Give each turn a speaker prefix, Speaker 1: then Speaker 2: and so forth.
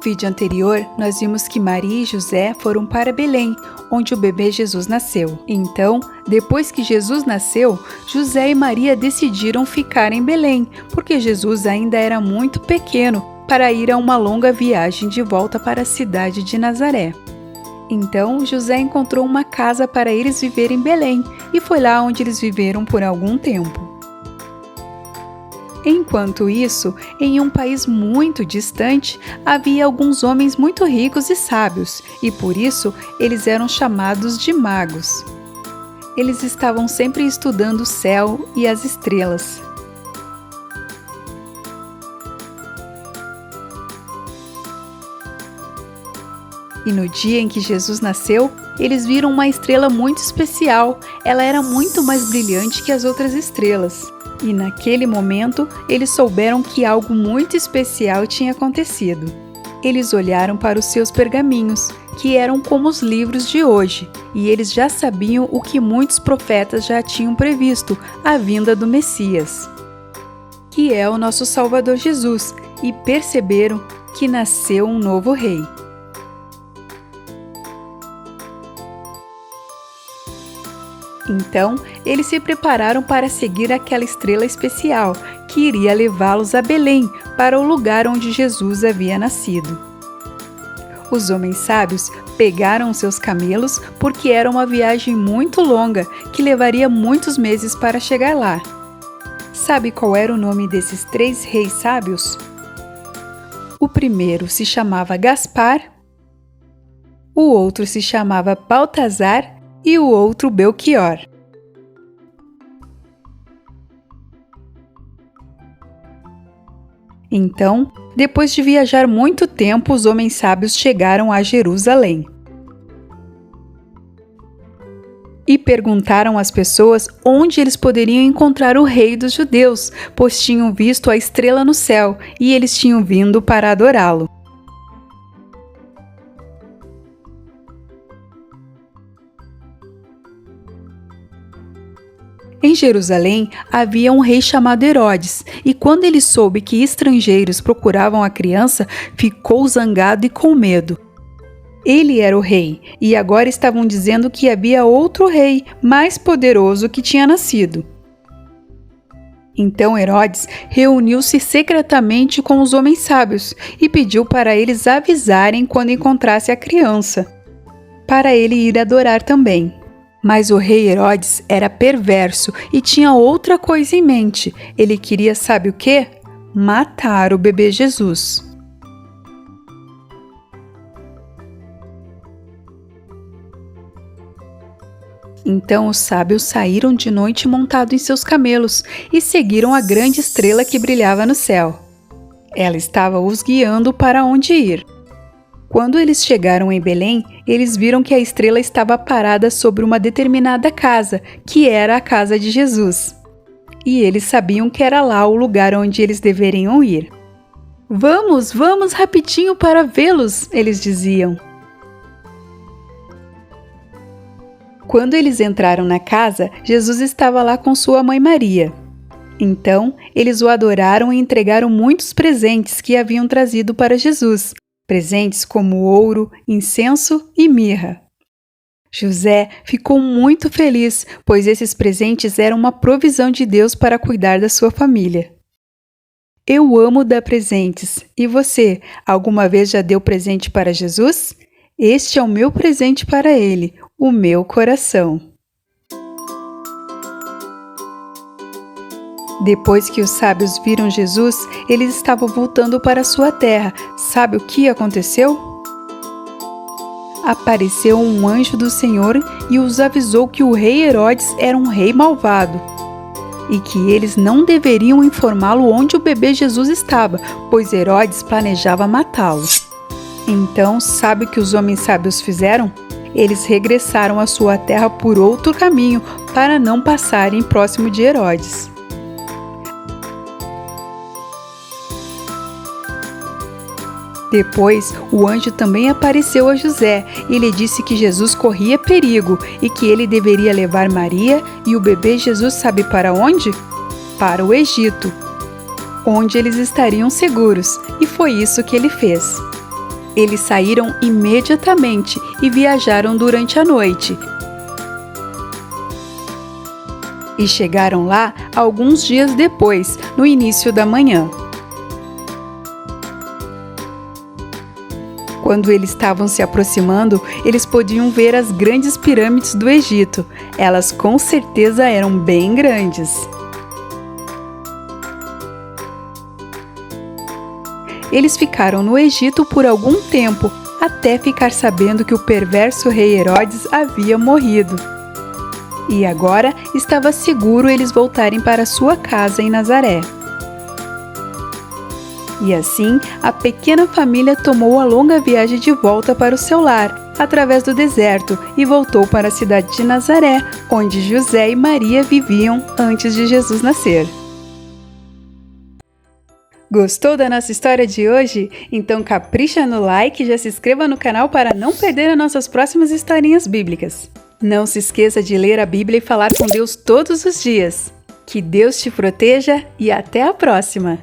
Speaker 1: vídeo anterior, nós vimos que Maria e José foram para Belém, onde o bebê Jesus nasceu. Então, depois que Jesus nasceu, José e Maria decidiram ficar em Belém, porque Jesus ainda era muito pequeno para ir a uma longa viagem de volta para a cidade de Nazaré. Então, José encontrou uma casa para eles viverem em Belém, e foi lá onde eles viveram por algum tempo. Enquanto isso, em um país muito distante, havia alguns homens muito ricos e sábios, e por isso eles eram chamados de magos. Eles estavam sempre estudando o céu e as estrelas. E no dia em que Jesus nasceu, eles viram uma estrela muito especial. Ela era muito mais brilhante que as outras estrelas. E naquele momento, eles souberam que algo muito especial tinha acontecido. Eles olharam para os seus pergaminhos, que eram como os livros de hoje, e eles já sabiam o que muitos profetas já tinham previsto, a vinda do Messias, que é o nosso Salvador Jesus, e perceberam que nasceu um novo rei. Então, eles se prepararam para seguir aquela estrela especial, que iria levá-los a Belém, para o lugar onde Jesus havia nascido. Os homens sábios pegaram seus camelos porque era uma viagem muito longa, que levaria muitos meses para chegar lá. Sabe qual era o nome desses 3 reis sábios? O primeiro se chamava Gaspar, o outro se chamava Baltazar, e o outro Belchior. Então, depois de viajar muito tempo, os homens sábios chegaram a Jerusalém. E perguntaram às pessoas onde eles poderiam encontrar o rei dos judeus, pois tinham visto a estrela no céu e eles tinham vindo para adorá-lo. Em Jerusalém havia um rei chamado Herodes, e quando ele soube que estrangeiros procuravam a criança, ficou zangado e com medo. Ele era o rei, e agora estavam dizendo que havia outro rei, mais poderoso, que tinha nascido. Então Herodes reuniu-se secretamente com os homens sábios e pediu para eles avisarem quando encontrasse a criança, para ele ir adorar também. Mas o rei Herodes era perverso e tinha outra coisa em mente. Ele queria, sabe o quê? Matar o bebê Jesus. Então os sábios saíram de noite montados em seus camelos e seguiram a grande estrela que brilhava no céu. Ela estava os guiando para onde ir. Quando eles chegaram em Belém, eles viram que a estrela estava parada sobre uma determinada casa, que era a casa de Jesus. E eles sabiam que era lá o lugar onde eles deveriam ir. Vamos, vamos rapidinho para vê-los, eles diziam. Quando eles entraram na casa, Jesus estava lá com sua mãe Maria. Então, eles o adoraram e entregaram muitos presentes que haviam trazido para Jesus. Presentes como ouro, incenso e mirra. José ficou muito feliz, pois esses presentes eram uma provisão de Deus para cuidar da sua família. Eu amo dar presentes. E você, alguma vez já deu presente para Jesus? Este é o meu presente para ele, o meu coração. Depois que os sábios viram Jesus, eles estavam voltando para sua terra. Sabe o que aconteceu? Apareceu um anjo do Senhor e os avisou que o rei Herodes era um rei malvado e que eles não deveriam informá-lo onde o bebê Jesus estava, pois Herodes planejava matá-lo. Então, sabe o que os homens sábios fizeram? Eles regressaram à sua terra por outro caminho para não passarem próximo de Herodes. Depois, o anjo também apareceu a José e lhe disse que Jesus corria perigo e que ele deveria levar Maria e o bebê Jesus sabe para onde? Para o Egito, onde eles estariam seguros, e foi isso que ele fez. Eles saíram imediatamente e viajaram durante a noite. E chegaram lá alguns dias depois, no início da manhã. Quando eles estavam se aproximando, eles podiam ver as grandes pirâmides do Egito. Elas com certeza eram bem grandes. Eles ficaram no Egito por algum tempo, até ficar sabendo que o perverso rei Herodes havia morrido. E agora estava seguro eles voltarem para sua casa em Nazaré. E assim, a pequena família tomou a longa viagem de volta para o seu lar, através do deserto, e voltou para a cidade de Nazaré, onde José e Maria viviam antes de Jesus nascer. Gostou da nossa história de hoje? Então capricha no like e já se inscreva no canal para não perder as nossas próximas historinhas bíblicas. Não se esqueça de ler a Bíblia e falar com Deus todos os dias. Que Deus te proteja e até a próxima!